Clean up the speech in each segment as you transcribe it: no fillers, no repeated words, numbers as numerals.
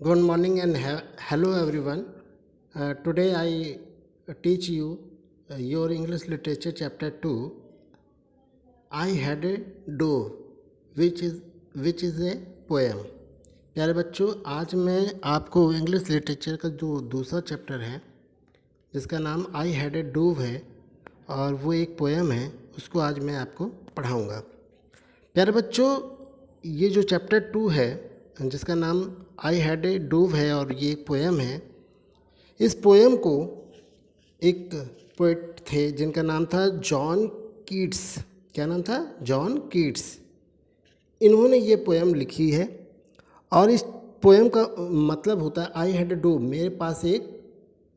Good morning and hello everyone. Today I teach you your English Literature Chapter 2. I had a dove, which is a poem. प्यारे बच्चों, आज मैं आपको English literature का जो दूसरा चैप्टर है जिसका नाम आई हैड ए डोव है और वो एक पोएम है, उसको आज मैं आपको पढ़ाऊँगा। प्यारे बच्चों, ये जो चैप्टर 2 है जिसका नाम आई हैड ए डोव है और ये एक पोएम है। इस पोएम को एक पोएट थे जिनका नाम था जॉन कीट्स। क्या नाम था? John Keats. इन्होंने ये पोएम लिखी है और इस पोएम का मतलब होता है आई हैड ए डोव, मेरे पास एक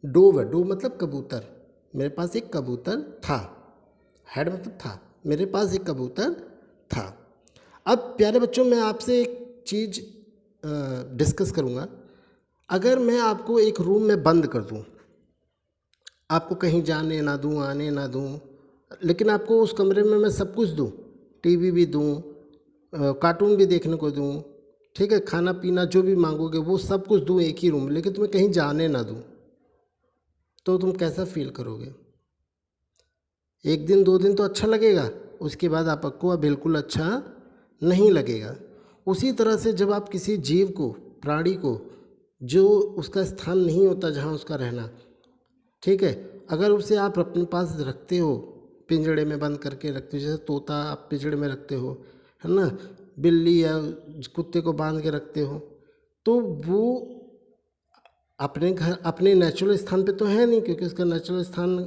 डोव है। डोव मतलब कबूतर। मेरे पास एक कबूतर था। हैड मतलब था, मेरे पास एक कबूतर था। अब प्यारे बच्चों, मैं आपसे एक चीज़ डिस्कस करूँगा। अगर मैं आपको एक रूम में बंद कर दूँ, आपको कहीं जाने ना दूँ, आने ना दूँ, लेकिन आपको उस कमरे में मैं सब कुछ दूँ, टीवी भी दूँ, कार्टून भी देखने को दूँ, ठीक है, खाना पीना जो भी मांगोगे वो सब कुछ दूँ एक ही रूम में, लेकिन तुम्हें कहीं जाने ना दूँ, तो तुम कैसा फील करोगे? एक दिन 2 दिन तो अच्छा लगेगा, उसके बाद आपको बिल्कुल अच्छा नहीं लगेगा। उसी तरह से जब आप किसी जीव को, प्राणी को, जो उसका स्थान नहीं होता जहाँ उसका रहना, ठीक है, अगर उसे आप अपने पास रखते हो, पिंजड़े में बंद करके रखते हो, जैसे तोता आप पिंजड़े में रखते हो, है ना, बिल्ली या कुत्ते को बांध के रखते हो, तो वो अपने घर, अपने नेचुरल स्थान पे तो है नहीं, क्योंकि उसका नेचुरल स्थान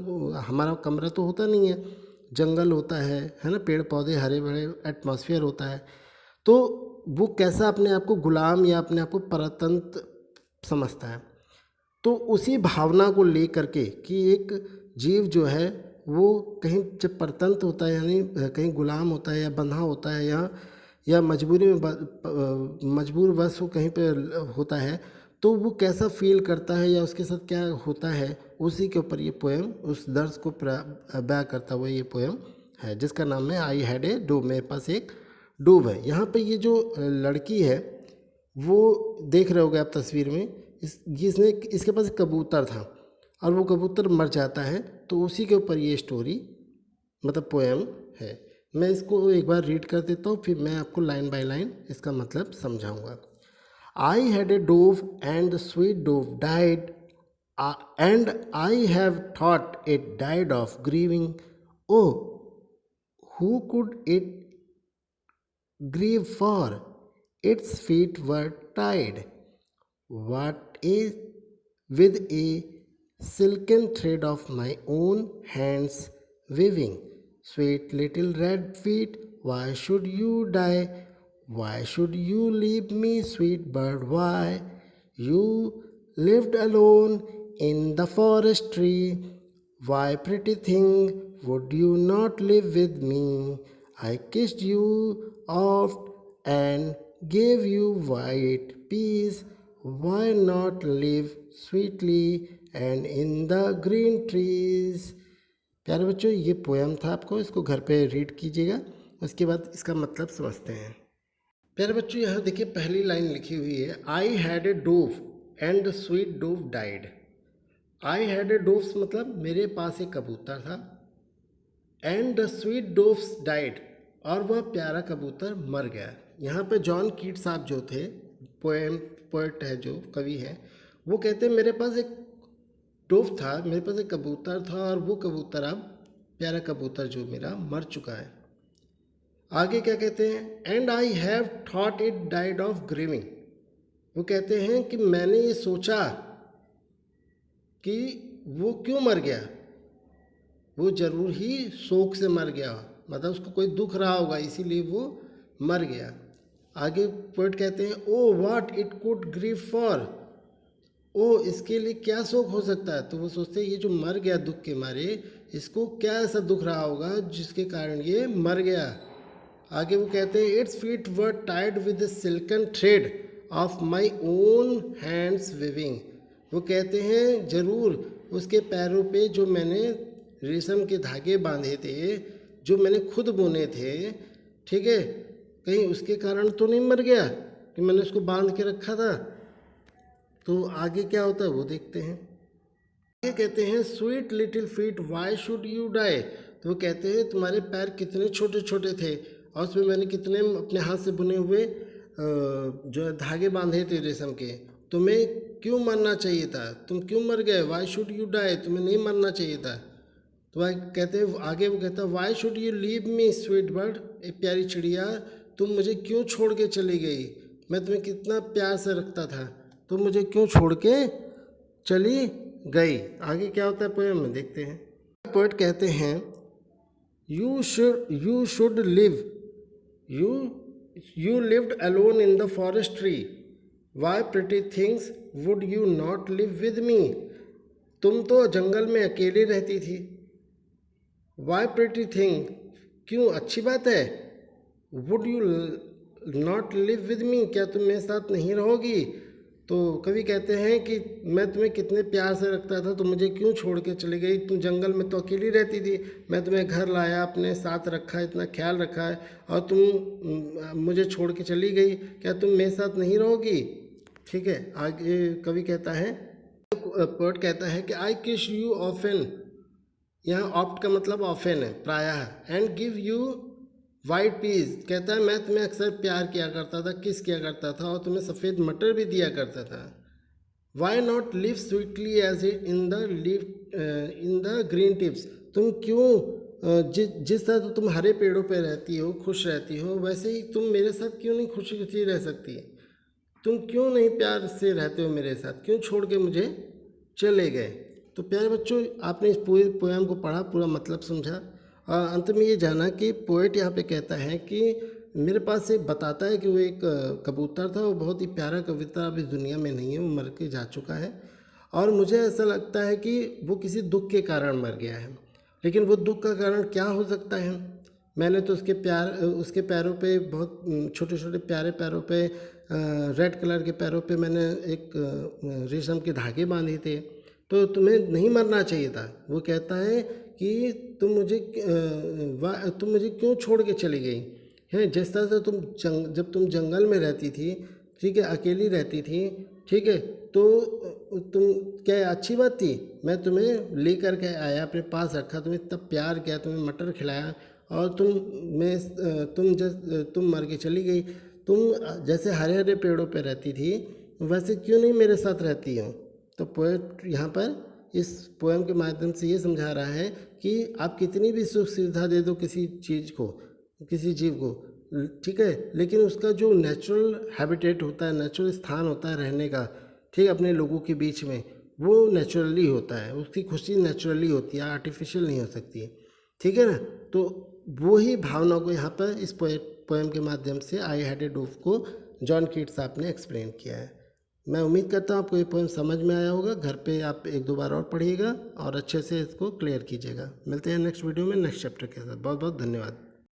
हमारा कमरा तो होता नहीं है, जंगल होता है ना, पेड़ पौधे, हरे भरे एटमॉस्फेयर होता है। तो वो कैसा अपने आप को गुलाम या अपने आप को परतंत्र समझता है। तो उसी भावना को ले करके कि एक जीव जो है वो कहीं जब परतंत्र होता है, यानी कहीं गुलाम होता है या बंधा होता है या मजबूरी में मजबूरवश वो कहीं पे होता है, तो वो कैसा फील करता है या उसके साथ क्या होता है, उसी के ऊपर ये पोएम उस दर्द को बयां करता हुआ ये पोएम है, जिसका नाम है आई हैड ए डोव, मेरे पास एक डोव है। यहाँ पे ये जो लड़की है वो देख रहे होगे आप तस्वीर में, इसके पास एक कबूतर था और वो कबूतर मर जाता है, तो उसी के ऊपर ये स्टोरी मतलब पोएम है। मैं इसको एक बार रीड कर देता हूँ, फिर मैं आपको लाइन बाय लाइन इसका मतलब समझाऊंगा। I had a dove and the sweet dove died and I have thought it died of grieving. O who could it grieve for? Its feet were tied. What is with a silken thread of my own hands weaving? Sweet little red feet, why should you die? Why should you leave me, sweet bird? Why? You lived alone in the forest tree. Why, pretty thing, would you not live with me? I kissed you oft and gave you white peas. Why not live sweetly and in the green trees? प्यारे बच्चों, ये poem था, आपको इसको घर पे read कीजिएगा, उसके बाद इसका मतलब समझते हैं। प्यारे बच्चों, यहाँ देखिए पहली लाइन लिखी हुई है, I had a dove and the sweet dove died. I had a doves मतलब मेरे पास एक कबूतर था, and the sweet doves died और वह प्यारा कबूतर मर गया। यहाँ पे जॉन कीट साहब जो थे, पोएट है, जो कवि है, वो कहते हैं मेरे पास एक डोव था, मेरे पास एक कबूतर था और वो कबूतर अब प्यारा कबूतर जो मेरा मर चुका है। आगे क्या कहते हैं, and I have thought it died of grieving. वो कहते हैं कि मैंने ये सोचा कि वो क्यों मर गया, वो जरूर ही शोक से मर गया, मतलब उसको कोई दुख रहा होगा इसीलिए वो मर गया। आगे पोएट कहते हैं, O what it could grieve for, ओ इसके लिए क्या शोक हो सकता है। तो वो सोचते हैं ये जो मर गया दुख के मारे, इसको क्या ऐसा दुख रहा होगा जिसके कारण ये मर गया। आगे वो कहते हैं, its feet were tied with the silken thread of my own hands weaving. वो कहते हैं जरूर उसके पैरों पे जो मैंने रेशम के धागे बांधे थे, जो मैंने खुद बुने थे, ठीक है, कहीं उसके कारण तो नहीं मर गया कि मैंने उसको बांध के रखा था। तो आगे क्या होता है वो देखते हैं। आगे कहते हैं sweet little feet why should you die. तो वो कहते हैं तुम्हारे पैर कितने छोटे छोटे थे और उसमें मैंने कितने अपने हाथ से बुने हुए जो धागे बांधे थे रेशम के, तुम्हें क्यों मरना चाहिए था, तुम क्यों मर गए, वाई शुड यू डाई, तुम्हें नहीं मरना चाहिए था। तो वह कहते हैं आगे वो कहता है why should you leave me sweet bird, ए प्यारी चिड़िया तुम मुझे क्यों छोड़ के चली गई, मैं तुम्हें कितना प्यार से रखता था, तुम मुझे क्यों छोड़ के चली गई। आगे क्या होता है पोएम में देखते हैं। पोएट कहते हैं you should live, you lived alone in the forest tree, why pretty things would you not live with me। तुम तो जंगल में अकेली रहती थी, why pretty thing, क्यों अच्छी बात है, would you not live with me, क्या तुम मेरे साथ नहीं रहोगी। तो कवि कहते हैं कि मैं तुम्हें कितने प्यार से रखता था, तुम मुझे क्यों छोड़ के चली गई, तुम जंगल में तो अकेली रहती थी, मैं तुम्हें घर लाया, अपने साथ रखा, इतना ख्याल रखा है और तुम मुझे छोड़ के चली गई, क्या तुम मेरे साथ नहीं रहोगी। ठीक है, आगे कवि कहता है, पोएट कहता है कि आई किस यू ऑफन, यहाँ ऑप्ट का मतलब ऑफन है प्रायः, and give you white peas, कहता है मैं तुम्हें अक्सर प्यार किया करता था, किस किया करता था और तुम्हें सफ़ेद मटर भी दिया करता था। Why not live sweetly as in the green trees, तुम क्यों जिस तरह तो तुम हरे पेड़ों पे रहती हो, खुश रहती हो, वैसे ही तुम मेरे साथ क्यों नहीं खुशी खुशी रह सकती, तुम क्यों नहीं प्यार से रहते हो मेरे साथ, क्यों छोड़ के मुझे चले गए। तो प्यारे बच्चों, आपने इस पूरे पोएम को पढ़ा, पूरा मतलब समझा और अंत में ये जाना कि पोएट यहाँ पे कहता है कि मेरे पास एक बताता है कि वो एक कबूतर था, वो बहुत ही प्यारा कविता अभी दुनिया में नहीं है, वो मर के जा चुका है और मुझे ऐसा लगता है कि वो किसी दुख के कारण मर गया है, लेकिन वो दुख का कारण क्या हो सकता है। मैंने तो उसके पैरों पे बहुत छोटे छोटे प्यारे पैरों पे रेड कलर के पैरों पे मैंने एक रेशम के धागे बांधे थे, तो तुम्हें नहीं मरना चाहिए था। वो कहता है कि तुम मुझे क्यों छोड़ के चली गई है, जिस तरह से जब तुम जंगल में रहती थी, ठीक है, अकेली रहती थी, ठीक है, तो तुम क्या अच्छी बात थी, मैं तुम्हें ले कर के आया, अपने पास रखा, तुम्हें इतना प्यार किया, तुम्हें मटर खिलाया और तुम मर के चली गई। तुम जैसे हरे हरे पेड़ों पे रहती थी वैसे क्यों नहीं मेरे साथ रहती हो। तो पोएट यहाँ पर इस पोएम के माध्यम से ये समझा रहा है कि आप कितनी भी सुख सुविधा दे दो किसी चीज़ को, किसी जीव को, ठीक है, लेकिन उसका जो नेचुरल हैबिटेट होता है, नेचुरल स्थान होता है रहने का, ठीक, अपने लोगों के बीच में, वो नेचुरली होता है, उसकी खुशी नेचुरली होती है, आर्टिफिशियल नहीं हो सकती है, ठीक है ना। तो वो ही भावना को यहाँ पर इस पोएम के माध्यम से आई हैड ए डोव को जॉन कीट्स साहब ने एक्सप्लेन किया है। मैं उम्मीद करता हूँ आपको ये पोएम समझ में आया होगा। घर पे आप एक दो बार और पढ़िएगा और अच्छे से इसको क्लियर कीजिएगा। मिलते हैं नेक्स्ट वीडियो में नेक्स्ट चैप्टर के साथ। बहुत बहुत धन्यवाद।